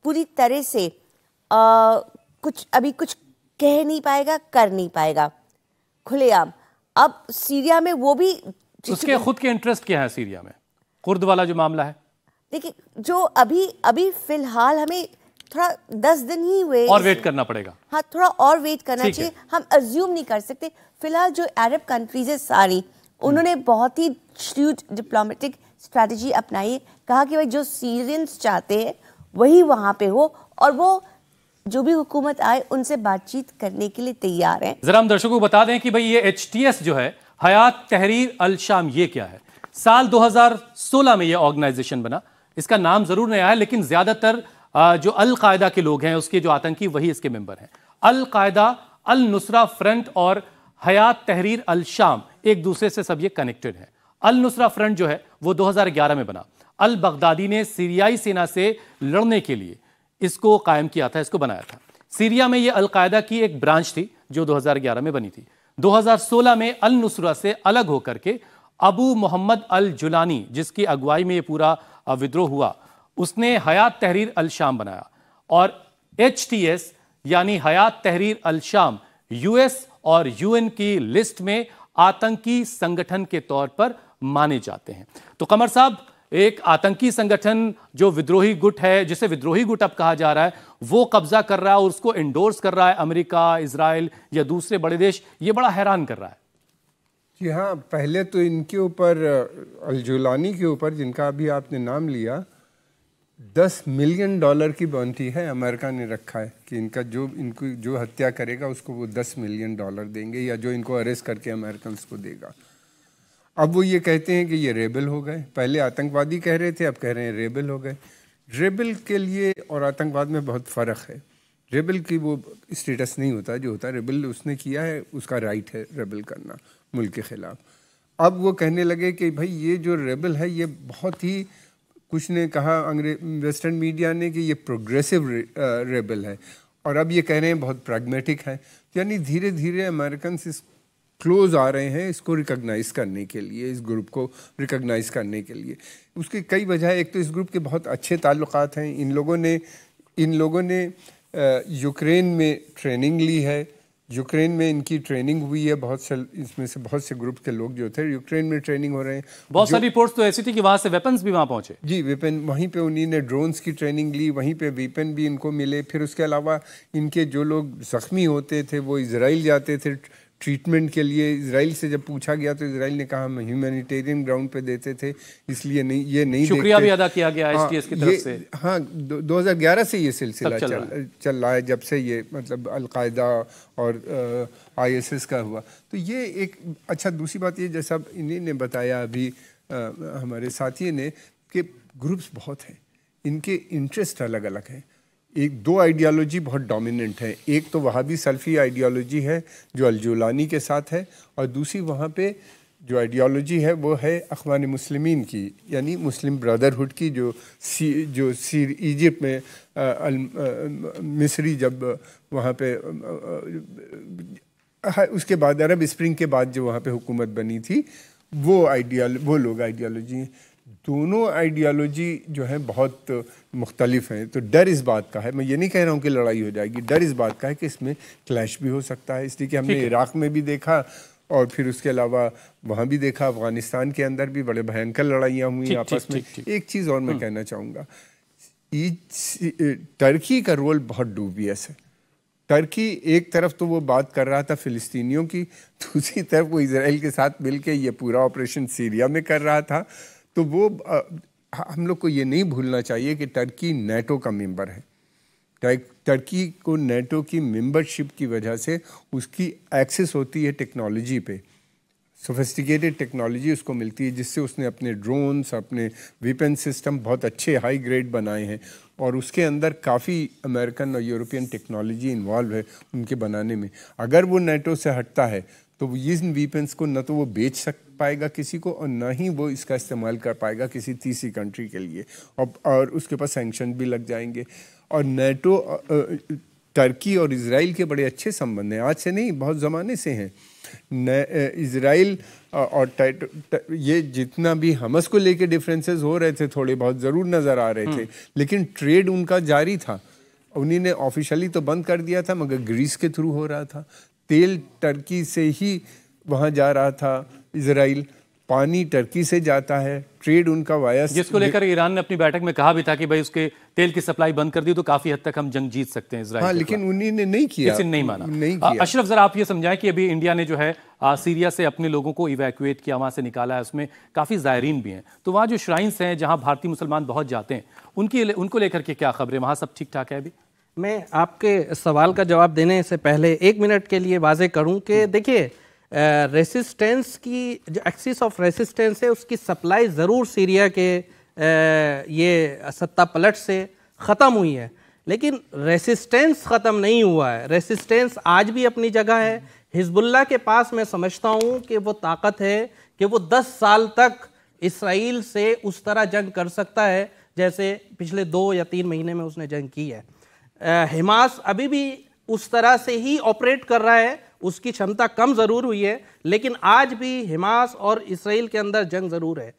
पूरी तरह से कुछ कह नहीं पाएगा, कर नहीं पाएगा खुलेआम। अब सीरिया में वो भी उसके खुद के इंटरेस्ट क्या है सीरिया में, कुर्द वाला जो मामला है? देखिए, जो अभी फिलहाल हमें थोड़ा 10 दिन ही हुए और वेट करना पड़ेगा। हाँ, थोड़ा और वेट करना चाहिए। हम अज्यूम नहीं कर सकते। फिलहाल जो अरब कंट्रीज है सारी, उन्होंने बहुत ही श्रूड डिप्लोमेटिक स्ट्रैटेजी अपनाई है। कहा कि भाई जो सीरियंस चाहते हैं वही वहां पे हो, और वो जो भी हुकूमत आए उनसे बातचीत करने के लिए तैयार हैं। जरा हम दर्शकों को बता दें कि भाई ये HTS जो है, हयात तहरीर अल शाम, ये क्या है? साल 2016 में ये ऑर्गेनाइजेशन बना। इसका नाम जरूर नया है, लेकिन ज्यादातर जो अल कायदा के लोग हैं, उसके जो आतंकी, वही इसके मेंबर हैं। अल कायदा, अल नुसरा फ्रंट और हयात तहरीर अल शाम एक दूसरे से सब ये कनेक्टेड है। अल नुसरा फ्रंट जो है वो 2011 में बना। अल बगदादी ने सीरियाई सेना से लड़ने के लिए इसको कायम किया था, इसको बनाया था। सीरिया में ये अल कायदा की एक ब्रांच थी जो 2011 में बनी थी। 2016 में अल नुसरा से अलग होकर के अबू मोहम्मद अल जुलानी, जिसकी अगुवाई में ये पूरा विद्रोह हुआ, उसने हयात तहरीर अल शाम बनाया। और HTS यानी हयात तहरीर अल शाम US और UN की लिस्ट में आतंकी संगठन के तौर पर माने जाते हैं। तो कमर साहब, एक आतंकी संगठन जो विद्रोही गुट है, जिसे विद्रोही गुट अब कहा जा रहा है, वो कब्जा कर रहा है और उसको इंडोर्स कर रहा है अमेरिका, इजराइल या दूसरे बड़े देश, ये बड़ा हैरान कर रहा है। जी हाँ, पहले तो इनके ऊपर, अल जुलानी के ऊपर, जिनका अभी आपने नाम लिया, $10 मिलियन की बाउंटी है अमेरिका ने रखा है कि इनको जो हत्या करेगा उसको वो $10 मिलियन देंगे, या जो इनको अरेस्ट करके अमेरिकन को देगा। अब वो ये कहते हैं कि ये रेबल हो गए। पहले आतंकवादी कह रहे थे, अब कह रहे हैं रेबल हो गए। रेबल के लिए और आतंकवाद में बहुत फ़र्क है। रेबल की वो स्टेटस नहीं होता, जो होता है रेबल उसने किया है, उसका राइट है रेबल करना मुल्क के ख़िलाफ़। अब वो कहने लगे कि भाई ये जो रेबल है ये बहुत ही, कुछ ने कहा वेस्टर्न मीडिया ने कि ये प्रोग्रेसिव रेबल है, और अब ये कह रहे हैं बहुत प्रैग्मेटिक है। यानी धीरे धीरे अमेरिकन इस क्लोज आ रहे हैं इसको रिकॉग्नाइज करने के लिए, इस ग्रुप को रिकॉग्नाइज करने के लिए। उसकी कई वजह है। एक तो इस ग्रुप के बहुत अच्छे ताल्लुकात हैं। इन लोगों ने यूक्रेन में ट्रेनिंग ली है। यूक्रेन में इनकी ट्रेनिंग हुई है। इसमें से बहुत से ग्रुप के लोग जो थे यूक्रेन में ट्रेनिंग हो रहे हैं। बहुत सारी रिपोर्ट्स तो ऐसी थी कि वहां से वेपन्स भी वहां पहुंचे। जी, वेपन वहीं पे उन्हीं ने ड्रोन्स की ट्रेनिंग ली, वहीं पे वेपन भी इनको मिले। फिर उसके अलावा इनके जो लोग जख्मी होते थे वो इजराइल जाते थे ट्रीटमेंट के लिए। इजराइल से जब पूछा गया तो इजराइल ने कहा हम ह्यूमैनिटेरियन ग्राउंड पे देते थे, इसलिए नहीं शुक्रिया भी अदा किया गया HTS की तरफ से। हाँ, 2011 से ये सिलसिला चल रहा है, जब से ये मतलब अलकायदा और ISIS का हुआ। तो ये एक अच्छा। दूसरी बात ये, जैसा इन्हीं ने बताया अभी हमारे साथी ने, कि ग्रुप्स बहुत हैं, इनके इंटरेस्ट अलग अलग हैं। एक दो आइडियोलॉजी बहुत डोमिनेंट है। एक तो वहाबी सल्फी आइडियोलॉजी है जो अल जुलानी के साथ है, और दूसरी वहाँ पे जो आइडियोलॉजी है वो है अख़वान मुस्लिमीन की, यानी मुस्लिम ब्रदरहुड की, जो इजिप्ट में मिस्री जब वहाँ पे उसके बाद अरब स्प्रिंग के बाद जो वहाँ पे हुकूमत बनी थी, वो लोग आइडियोलॉजी हैं। दोनों आइडियोलॉजी जो है बहुत मुख्तलिफ हैं। तो डर इस बात का है, मैं ये नहीं कह रहा हूँ कि लड़ाई हो जाएगी, डर इस बात का है कि इसमें क्लैश भी हो सकता है। इसलिए कि हमने इराक़ में भी देखा और फिर उसके अलावा वहाँ भी देखा, अफ़गानिस्तान के अंदर भी बड़े भयंकर लड़ाइयाँ हुई आपस में। एक चीज़ और मैं कहना चाहूँगा, टर्की का रोल बहुत डूबियस है। टर्की एक तरफ तो वो बात कर रहा था फ़िलिस्तीनियों की, दूसरी तरफ वो इजराइल के साथ मिलके ये पूरा ऑपरेशन सीरिया में कर रहा था। तो वो हम लोग को ये नहीं भूलना चाहिए कि टर्की नेटो का मेंबर है। टर्की को नेटो की मेंबरशिप की वजह से उसकी एक्सेस होती है टेक्नोलॉजी पे, सोफिस्टिकेटेड टेक्नोलॉजी उसको मिलती है, जिससे उसने अपने ड्रोन्स, अपने वेपन सिस्टम बहुत अच्छे हाई ग्रेड बनाए हैं, और उसके अंदर काफ़ी अमेरिकन और यूरोपियन टेक्नोलॉजी इन्वॉल्व है उनके बनाने में। अगर वो नेटो से हटता है तो इन वीपन्स को न तो वो बेच पाएगा किसी को, और ना ही वो इसका इस्तेमाल कर पाएगा किसी तीसरी कंट्री के लिए, और उसके ऊपर सैंक्शन भी लग जाएंगे। और नेटो, टर्की और इजराइल के बड़े अच्छे संबंध हैं, आज से नहीं बहुत ज़माने से हैं। इजराइल और ये जितना भी हमस को लेके डिफरेंसेस हो रहे थे थोड़े बहुत ज़रूर नज़र आ रहे थे, लेकिन ट्रेड उनका जारी था। उन्हीं ने ऑफिशियली तो बंद कर दिया था, मगर ग्रीस के थ्रू हो रहा था। तेल टर्की से ही वहाँ जा रहा था इजराइल, पानी टर्की से जाता है, ट्रेड उनका वाया, जिसको लेकर ईरान ने अपनी बैठक में कहा भी था कि भाई उसके तेल की सप्लाई बंद कर दी तो काफी हद तक हम जंग जीत सकते हैं इजराइल। हाँ, लेकिन उन्हीं ने नहीं किया, किसी ने नहीं माना, नहीं किया। अशरफ, जरा आप ये समझाएं कि अभी इंडिया ने जो है सीरिया से अपने लोगों को इवैक्यूएट किया, वहां से निकाला है, उसमें काफी ज़ायरीन भी हैं, तो वहाँ जो श्राइन्स हैं जहाँ भारतीय मुसलमान बहुत जाते हैं, उनको लेकर के क्या खबरें, वहाँ सब ठीक ठाक है अभी? मैं आपके सवाल का जवाब देने से पहले 1 मिनट के लिए वाजे करूं कि देखिए, रेसिस्टेंस की जो एक्सिस ऑफ रेसिस्टेंस है उसकी सप्लाई ज़रूर सीरिया के ये सत्ता पलट से ख़त्म हुई है, लेकिन रेसिस्टेंस ख़त्म नहीं हुआ है। रेसिस्टेंस आज भी अपनी जगह है। हिजबुल्लाह के पास मैं समझता हूँ कि वो ताकत है कि वो 10 साल तक इसराइल से उस तरह जंग कर सकता है जैसे पिछले 2 या 3 महीने में उसने जंग की है। हमास अभी भी उस तरह से ही ऑपरेट कर रहा है, उसकी क्षमता कम ज़रूर हुई है, लेकिन आज भी हमास और इसराइल के अंदर जंग ज़रूर है।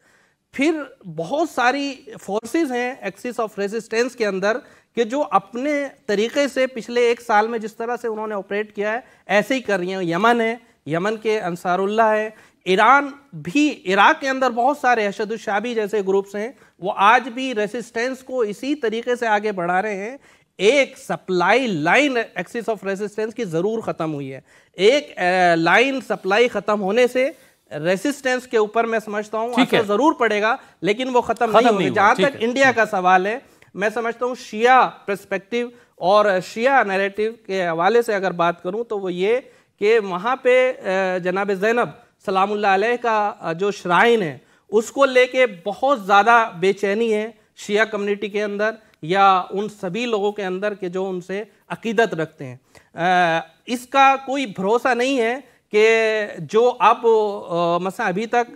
फिर बहुत सारी फोर्सेस हैं एक्सिस ऑफ रेजिस्टेंस के अंदर कि जो अपने तरीके से पिछले 1 साल में जिस तरह से उन्होंने ऑपरेट किया है ऐसे ही कर रही हैं। यमन है, यमन के अंसारुल्लाह है, ईरान भी, इराक के अंदर बहुत सारे अशदुल शाबी जैसे ग्रुप्स हैं, वो आज भी रेजिस्टेंस को इसी तरीके से आगे बढ़ा रहे हैं। एक supply line axis of resistance की ज़रूर ख़त्म हुई है। एक लाइन सप्लाई ख़त्म होने से रेजिस्टेंस के ऊपर मैं समझता हूँ असर ज़रूर पड़ेगा, लेकिन वो ख़त्म नहीं होगी। जहाँ तक इंडिया का सवाल है, मैं समझता हूँ शिया पर्सपेक्टिव और शिया नैरेटिव के हवाले से अगर बात करूँ तो वो ये कि वहाँ पे जनाब ज़ैनब सलामुल्लाह अलैह का जो श्राइन है उसको लेके बहुत ज़्यादा बेचैनी है शिया कम्युनिटी के अंदर या उन सभी लोगों के अंदर के जो उनसे अकीदत रखते हैं। इसका कोई भरोसा नहीं है कि जो अब मसला अभी तक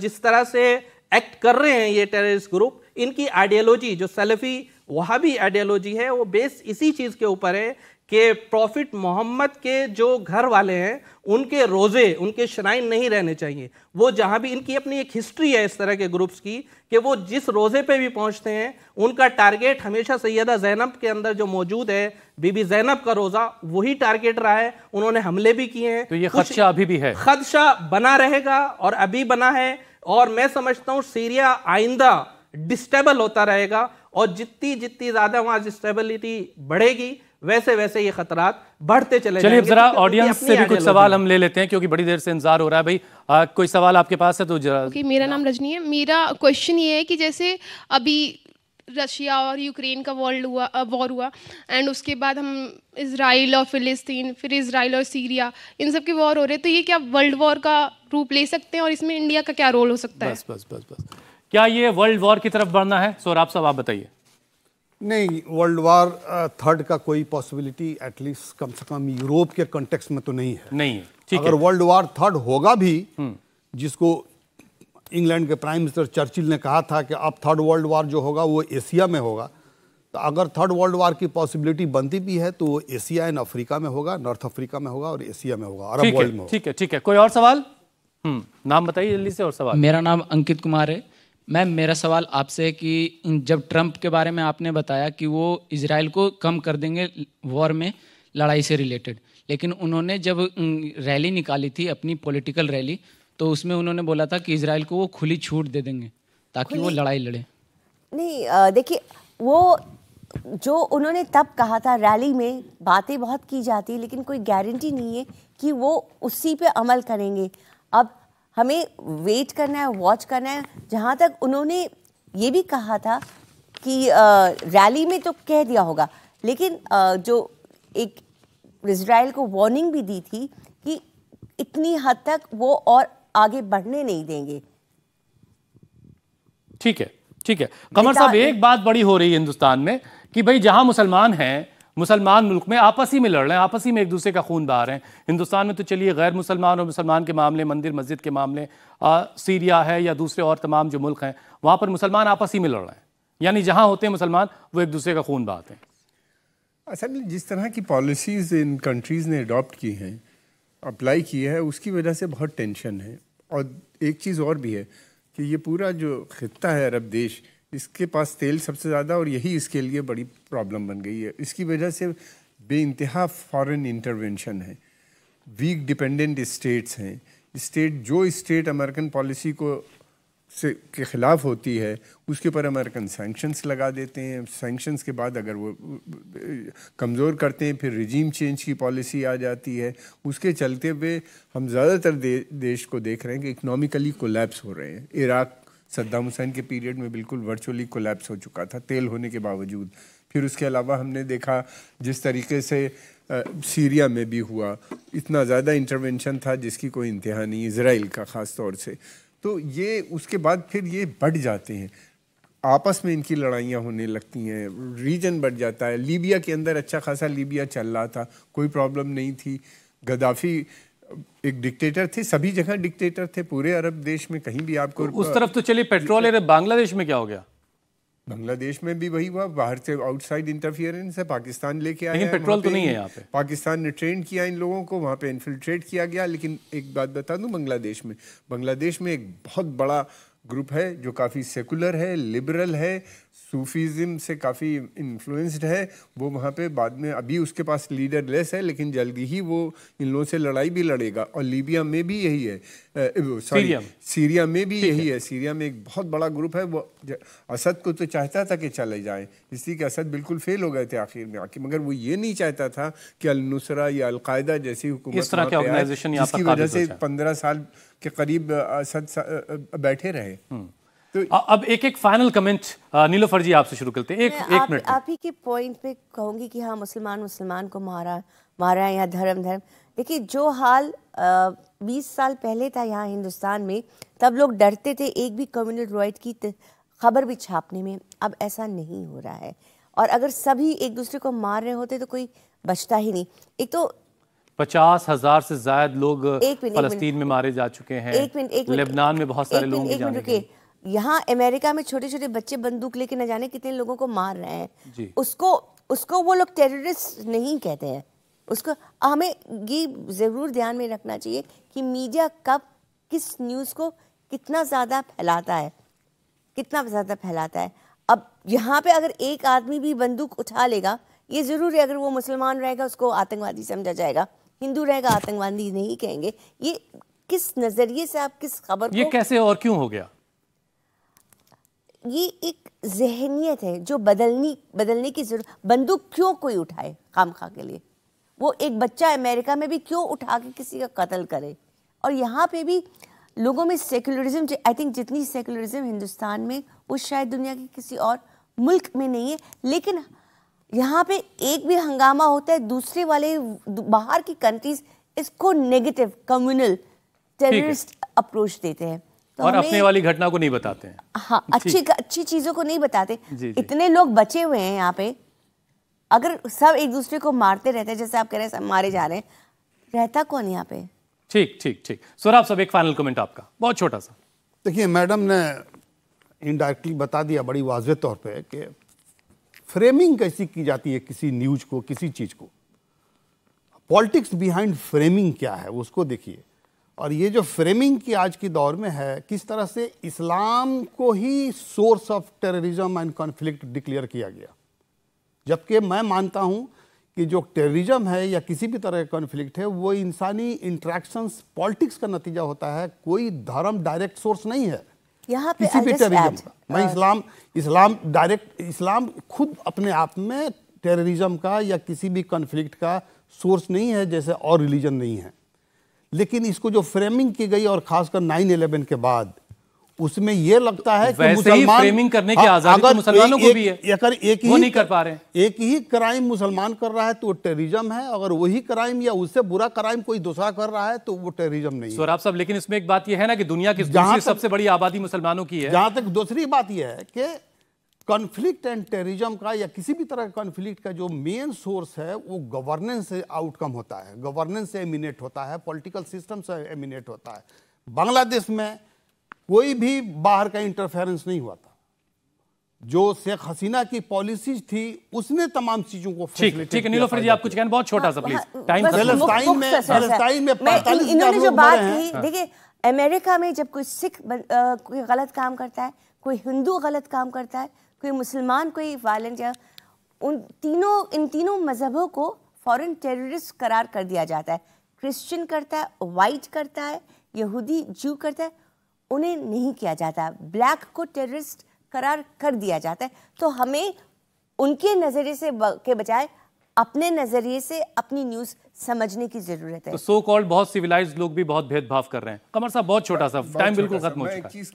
जिस तरह से एक्ट कर रहे हैं ये टेररिस्ट ग्रुप, इनकी आइडियोलॉजी जो सलफ़ी वहाबी आइडियोलॉजी है वो बेस इसी चीज़ के ऊपर है कि प्रॉफिट मोहम्मद के जो घर वाले हैं उनके रोज़े, उनके श्राइन नहीं रहने चाहिए। वो जहाँ भी, इनकी अपनी एक हिस्ट्री है इस तरह के ग्रुप्स की कि वो जिस रोज़े पे भी पहुँचते हैं उनका टारगेट हमेशा सैयदा ज़ैनब के अंदर जो मौजूद है, बीबी ज़ैनब का रोज़ा, वही टारगेट रहा है। उन्होंने हमले भी किए हैं, तो ये खदशा अभी भी है, खदशा बना रहेगा और अभी बना है। और मैं समझता हूँ सीरिया आइंदा डिस्टेबल होता रहेगा और जितनी ज़्यादा वहाँ डिस्टेबिलिटी बढ़ेगी वैसे वैसे ये खतरात बढ़ते चले जाएंगे। चलिए जरा ऑडियंस से भी कुछ सवाल हम ले लेते हैं क्योंकि बड़ी देर से इंतजार हो रहा है। भाई कोई सवाल आपके पास है तो जरा। मेरा नाम रजनी है। मेरा क्वेश्चन ये है कि जैसे अभी रशिया और यूक्रेन का वॉर हुआ एंड उसके बाद हम इजराइल और फिलिस्तीन, फिर इजराइल और सीरिया, इन सब के वॉर हो रहे हैं, तो ये क्या वर्ल्ड वॉर का रूप ले सकते हैं और इसमें इंडिया का क्या रोल हो सकता है? बस क्या ये वर्ल्ड वॉर की तरफ बढ़ना है? सोहराब साहब आप बताइए। नहीं, वर्ल्ड वॉर थर्ड का कोई पॉसिबिलिटी एटलीस्ट कम से कम यूरोप के कॉन्टेक्स्ट में तो नहीं है। ठीक अगर वर्ल्ड वॉर थर्ड होगा भी, जिसको इंग्लैंड के प्राइम मिनिस्टर चर्चिल ने कहा था कि अब थर्ड वर्ल्ड वॉर जो होगा वो एशिया में होगा, तो अगर थर्ड वर्ल्ड वॉर की पॉसिबिलिटी बनती भी है तो वो एशिया एंड अफ्रीका में होगा, नॉर्थ अफ्रीका में होगा और एशिया में होगा, अरब वर्ल्ड में होगा। ठीक है। कोई और सवाल? नाम बताइए जल्दी से और सवाल। मेरा नाम अंकित कुमार है। मैम, मेरा सवाल आपसे है कि जब ट्रंप के बारे में आपने बताया कि वो इजराइल को कम कर देंगे वॉर में लड़ाई से रिलेटेड, लेकिन उन्होंने जब रैली निकाली थी अपनी पॉलिटिकल रैली, तो उसमें उन्होंने बोला था कि इजराइल को वो खुली छूट दे देंगे ताकि वो लड़ाई लड़े। नहीं, देखिए वो जो उन्होंने तब कहा था रैली में, बातें बहुत की जाती है लेकिन कोई गारंटी नहीं है कि वो उसी पे अमल करेंगे। अब हमें वेट करना है, वॉच करना है। जहाँ तक उन्होंने ये भी कहा था कि रैली में तो कह दिया होगा, लेकिन जो एक इजराइल को वार्निंग भी दी थी कि इतनी हद तक वो और आगे बढ़ने नहीं देंगे। ठीक है, ठीक है। कमर साहब, एक बात बड़ी हो रही है हिंदुस्तान में कि भाई जहां मुसलमान हैं, मुसलमान मुल्क में आपस ही में लड़ रहे हैं, आपस ही में एक दूसरे का खून बहा रहे हैं। हिंदुस्तान में तो चलिए गैर मुसलमान और मुसलमान के मामले, मंदिर मस्जिद के मामले, सीरिया है या दूसरे और तमाम जो मुल्क हैं, वहां पर मुसलमान आपस ही में लड़ रहे हैं, यानी जहां होते हैं मुसलमान वो एक दूसरे का खून बहाते हैं। असल में जिस तरह की पॉलिसीज़ इन कंट्रीज़ ने अडॉप्ट की हैं, अप्लाई की है, उसकी वजह से बहुत टेंशन है। और एक चीज़ और भी है कि ये पूरा जो खित्ता है अरब देश, इसके पास तेल सबसे ज़्यादा, और यही इसके लिए बड़ी प्रॉब्लम बन गई है। इसकी वजह से बेइंतहा फॉरेन इंटरवेंशन है, वीक डिपेंडेंट स्टेट्स हैं। जो स्टेट अमेरिकन पॉलिसी के ख़िलाफ़ होती है उसके ऊपर अमेरिकन सैंक्शंस लगा देते हैं। सैंक्शंस के बाद अगर वो कमज़ोर करते हैं, फिर रिजीम चेंज की पॉलिसी आ जाती है। उसके चलते हुए हम ज़्यादातर देश को देख रहे हैं कि इकनॉमिकली कोलैप्स हो रहे हैं। इराक़ सद्दाम हुसैन के पीरियड में बिल्कुल वर्चुअली कोलैप्स हो चुका था, तेल होने के बावजूद। फिर उसके अलावा हमने देखा जिस तरीके से सीरिया में भी हुआ, इतना ज़्यादा इंटरवेंशन था जिसकी कोई इंतहा नहीं, इजराइल का ख़ास तौर से। तो ये उसके बाद फिर ये बढ़ जाते हैं, आपस में इनकी लड़ाइयाँ होने लगती हैं, रीजन बढ़ जाता है। लीबिया के अंदर अच्छा खासा लीबिया चल रहा था, कोई प्रॉब्लम नहीं थी। गद्दाफी एक डिक्टेटर थे, सभी जगह डिक्टेटर थे पूरे अरब देश में, कहीं भी आपको उस तरफ तो चलिए पेट्रोल है। बांग्लादेश में क्या हो गया? बांग्लादेश में भी वही हुआ, बाहर से आउटसाइड इंटरफियरेंस है, पाकिस्तान लेके आया, लेकिन पेट्रोल तो नहीं है यहाँ पे। पाकिस्तान ने ट्रेन किया इन लोगों को, वहाँ पे इन्फिल्ट्रेट किया गया। लेकिन एक बात बता दूं, बांग्लादेश में एक बहुत बड़ा ग्रुप है जो काफ़ी सेकुलर है, लिबरल है, सूफीज़म से काफ़ी इन्फ्लुएंस्ड है। वो वहाँ पे बाद में, अभी उसके पास लीडर लेस है, लेकिन जल्दी ही वो इन लोगों से लड़ाई भी लड़ेगा। और लीबिया में भी यही है, सीरिया में भी यही है। सीरिया में एक बहुत बड़ा ग्रुप है, वो असद को तो चाहता था कि चले जाए, इसलिए कि असद बिल्कुल फेल हो गए थे आखिर में आके, मगर वो ये नहीं चाहता था कि अल-नुसरा या अल-कायदा जैसी हुकूमत इस तरह के ऑर्गेनाइजेशन यहाँ पर जिसकी वजह से 15 साल के करीब असद बैठे रहे। तो अब एक फाइनल कमेंट नीलोफर जी आपसे शुरू करते हैं, एक मिनट। आप ही के पॉइंट पे कहूंगी कि हाँ, मुसलमान को मारा या धर्म। देखिए, जो हाल 20 साल पहले था यहाँ हिंदुस्तान में, तब लोग डरते थे एक भी कम्युनल राइट की खबर भी छापने में। अब ऐसा नहीं हो रहा है, और अगर सभी एक दूसरे को मार रहे होते तो कोई बचता ही नहीं। एक तो 50,000 से ज्यादा लोग फलस्तीन में मारे जा चुके हैं, लेबनान में बहुत सारे लोग जाने गए। यहाँ अमेरिका में छोटे छोटे बच्चे बंदूक लेके न जाने कितने लोगों को मार रहे हैं। उसको वो लोग टेररिस्ट नहीं कहते हैं। उसको हमें ये जरूर ध्यान में रखना चाहिए कि मीडिया कब किस न्यूज़ को कितना ज़्यादा फैलाता है। अब यहाँ पे अगर एक आदमी भी बंदूक उठा लेगा, ये जरूर है, अगर वो मुसलमान रहेगा उसको आतंकवादी समझा जाएगा, हिंदू रहेगा आतंकवादी नहीं कहेंगे। ये किस नजरिए से आप किस खबर ये कैसे और क्यों हो गया? ये एक जहनियत है जो बदलने की जरूरत। बंदूक क्यों कोई उठाए खामखा के लिए? वो एक बच्चा अमेरिका में भी क्यों उठा के किसी का कत्ल करे? और यहाँ पे भी लोगों में सेकुलरिज्म, आई थिंक जितनी सेकुलरिज्म हिंदुस्तान में वो शायद दुनिया के किसी और मुल्क में नहीं है। लेकिन यहाँ पे एक भी हंगामा होता है, दूसरे वाले बाहर की कंट्रीज इसको नेगेटिव कम्युनल टेररिस्ट अप्रोच देते हैं, तो और अपने वाली घटना को नहीं बताते हैं। हाँ, अच्छी चीजों को नहीं बताते। इतने लोग बचे हुए हैं यहाँ पे, अगर सब एक दूसरे को मारते रहते हैं, जैसे आप कह रहे हैं सब मारे जा रहे हैं, रहता कौन यहाँ पे? ठीक। सोहराब साहब, एक फाइनल कमेंट आपका, बहुत छोटा सा। देखिए, मैडम ने इनडायरेक्टली बता दिया बड़ी वाज़ेह तौर पे कि फ्रेमिंग कैसी की जाती है किसी न्यूज को, किसी चीज को। पॉलिटिक्स बिहाइंड फ्रेमिंग क्या है उसको देखिए। और ये जो फ्रेमिंग की आज के दौर में है, किस तरह से इस्लाम को ही source of terrorism and conflict declare किया गया, जबकि मैं मानता हूं कि जो टेररिज्म है या किसी भी तरह का कॉन्फ्लिक्ट है वो इंसानी इंटरेक्शंस, पॉलिटिक्स का नतीजा होता है, कोई धर्म डायरेक्ट सोर्स नहीं है यहाँ पे। किसी भी टेररिज्म का। मैं इस्लाम खुद अपने आप में टेररिज्म का या किसी भी कॉन्फ्लिक्ट का सोर्स नहीं है, जैसे और रिलीजन नहीं है। लेकिन इसको जो फ्रेमिंग की गई, और खासकर 9/11 के बाद, उसमें ये लगता है कि वैसे ही फ्रेमिंग करने की आजादी तो मुसलमानों को भी है, वो नहीं कर पा रहे हैं। एक ही क्राइम मुसलमान कर रहा है तो वो टेररिज्म है, अगर वही क्राइम या उससे बुरा क्राइम कोई दूसरा कर रहा है तो वो टेररिज्म नहीं है। सोहराब साहब, लेकिन इसमें एक बात यह है ना कि दुनिया की सबसे बड़ी आबादी मुसलमानों की है। जहां तक दूसरी बात यह है कि कॉन्फ्लिक्ट एंड टेररिज्म का या किसी भी तरह का कॉन्फ्लिक्ट का जो मेन सोर्स है वो गवर्नेंस से आउटकम होता है, गवर्नेंस से एमिनेट होता है, पॉलिटिकल सिस्टम से एमिनेट होता है। बांग्लादेश में कोई भी बाहर का इंटरफेरेंस नहीं हुआ था, जो शेख हसीना की पॉलिसीज थी उसने तमाम चीजों को ठीक है। नीलोफर जी, आप कुछ कहना, बहुत छोटा सा प्लीज, टाइम। पैलेस्टाइन में इन्होंने जो बात कही, देखिए अमेरिका में जब कोई सिख कोई गलत काम करता है, कोई हिंदू गलत काम करता है, कोई मुसलमान कोई वायलेंट, या इन तीनों मजहबों को फॉरेन टेररिस्ट करार कर दिया जाता है। क्रिश्चियन करता है, वाइट करता है, यहूदी जू करता है, उन्हें नहीं किया जाता। ब्लैक को टेररिस्ट करार कर दिया जाता है। तो हमें उनके नजरिए से के बजाय अपने नजरिए से अपनी न्यूज समझने की जरूरत है। तो सो कॉल्ड बहुत सिविलाइज्ड लोग भी बहुत भेदभाव कर रहे हैं। कमर साहब, बहुत छोटा सा, टाइम बिल्कुल खत्म हो चुका है। मैं एक चीज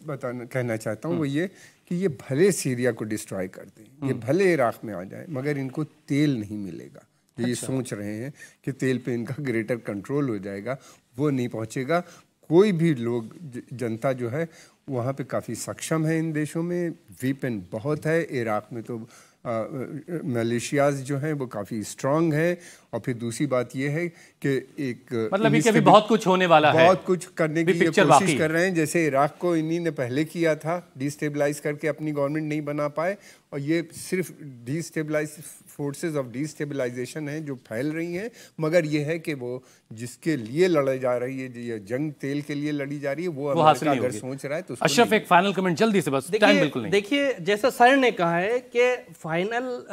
कहना चाहता हूँ, वो ये कि ये भले सीरिया को डिस्ट्रॉय कर दें, ये भले इराक में आ जाए, मगर इनको तेल नहीं मिलेगा। जो ये सोच रहे हैं कि तेल पे इनका ग्रेटर कंट्रोल हो जाएगा, वो नहीं पहुंचेगा। कोई भी लोग, जनता जो है वहाँ पे काफ़ी सक्षम है। इन देशों में वेपन बहुत है। इराक में तो मलेशियाज जो हैं वो काफ़ी स्ट्रांग है। और फिर दूसरी बात ये है कि एक मतलब कि अभी बहुत कुछ होने वाला है, बहुत कुछ करने की कोशिश कर रहे हैं। जैसे इराक को इन्हीं ने पहले किया था, डिस्टेबलाइज करके अपनी गवर्नमेंट नहीं बना पाए, और ये सिर्फ डिस्टेबलाइज फोर्सेस ऑफ डिस्टेबलाइजेशन हैं जो फैल रही हैं। मगर ये है कि वो जिसके लिए लड़ाई जा रही है, ये जंग तेल के लिए लड़ी जा रही है, वो अमेरिका अगर सोच रहा है तो। अशरफ, एक फाइनल कमेंट जल्दी से, बस टाइम बिल्कुल नहीं। देखिए, जैसा सर ने कहा है कि फाइनल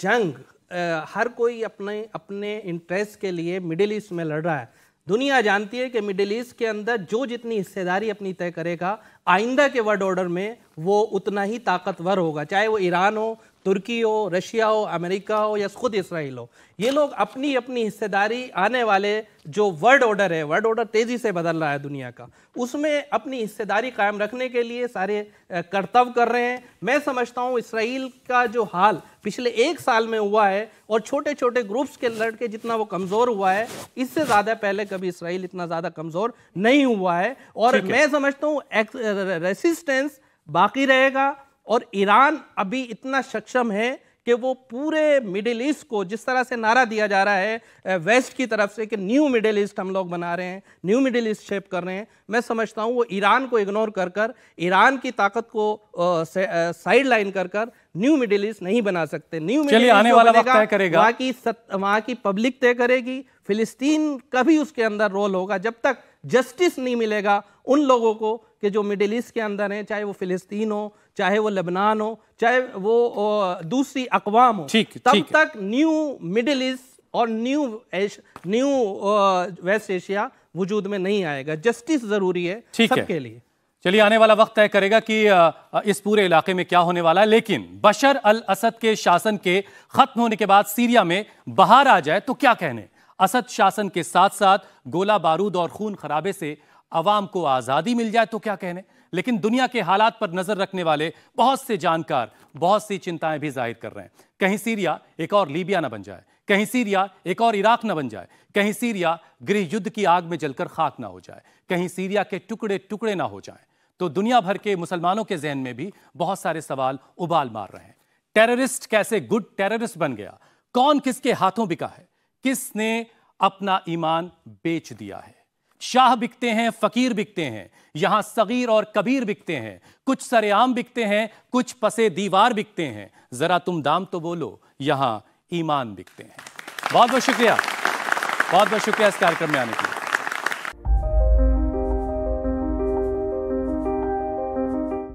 जंग हर कोई अपने इंटरेस्ट के लिए मिडिल ईस्ट में लड़ रहा है। दुनिया जानती है कि मिडिल ईस्ट के अंदर जो जितनी हिस्सेदारी अपनी तय करेगा, आइंदा के वर्ल्ड ऑर्डर में वो उतना ही ताकतवर होगा, चाहे वो ईरान हो, तुर्की हो, रशिया हो, अमेरिका हो या खुद इसराइल हो। ये लोग अपनी अपनी हिस्सेदारी, आने वाले जो वर्ल्ड ऑर्डर है, वर्ल्ड ऑर्डर तेजी से बदल रहा है दुनिया का, उसमें अपनी हिस्सेदारी कायम रखने के लिए सारे कर्तव्य कर रहे हैं। मैं समझता हूँ इसराइल का जो हाल पिछले 1 साल में हुआ है और छोटे छोटे ग्रुप्स के लड़के जितना वो कमज़ोर हुआ है, इससे ज़्यादा पहले कभी इसराइल इतना ज़्यादा कमज़ोर नहीं हुआ है। और मैं समझता हूँ रेसिस्टेंस बाकी रहेगा। और ईरान अभी इतना सक्षम है कि वो पूरे मिडिल ईस्ट को, जिस तरह से नारा दिया जा रहा है वेस्ट की तरफ से कि न्यू मिडिल ईस्ट हम लोग बना रहे हैं, न्यू मिडिल ईस्ट शेप कर रहे हैं, मैं समझता हूँ वो ईरान को इग्नोर कर ईरान की ताकत को साइड लाइन कर न्यू मिडिल ईस्ट नहीं बना सकते। न्यू मिडिल ईस्ट आने वाला वक्त तय करेगा, वहाँ की पब्लिक तय करेगी। फिलिस्तीन का भी उसके अंदर रोल होगा। जब तक जस्टिस नहीं मिलेगा उन लोगों को कि जो मिडिल ईस्ट के अंदर हैं, चाहे वो फिलिस्तीन हो, चाहे वो लेबनान हो, चाहे वो दूसरी अक़वाम हो, तब तक न्यू मिडिल ईस्ट और न्यू वेस्ट एशिया वजूद में नहीं आएगा। जस्टिस जरूरी है सबके लिए। चलिए, आने वाला वक्त तय करेगा कि इस पूरे इलाके में क्या होने वाला है। लेकिन बशर अल असद के शासन के खत्म होने के बाद सीरिया में बहार आ जाए तो क्या कहने। असद शासन के साथ साथ गोला बारूद और खून खराबे से अवाम को आज़ादी मिल जाए तो क्या कहने। लेकिन दुनिया के हालात पर नजर रखने वाले बहुत से जानकार बहुत सी चिंताएं भी जाहिर कर रहे हैं। कहीं सीरिया एक और लीबिया न बन जाए, कहीं सीरिया एक और इराक न बन जाए, कहीं सीरिया गृह युद्ध की आग में जलकर खाक ना हो जाए, कहीं सीरिया के टुकड़े टुकड़े ना हो जाएं। तो दुनिया भर के मुसलमानों के जहन में भी बहुत सारे सवाल उबाल मार रहे हैं। टेररिस्ट कैसे गुड टेररिस्ट बन गया? कौन किसके हाथों बिका है? किसने अपना ईमान बेच दिया है? शाह बिकते हैं, फकीर बिकते हैं, यहां सगीर और कबीर बिकते हैं, कुछ सरेआम बिकते हैं, कुछ पसे दीवार बिकते हैं। जरा तुम दाम तो बोलो, यहां ईमान बिकते हैं। बहुत बहुत शुक्रिया, बहुत बहुत शुक्रिया इस कार्यक्रम में आने के लिए।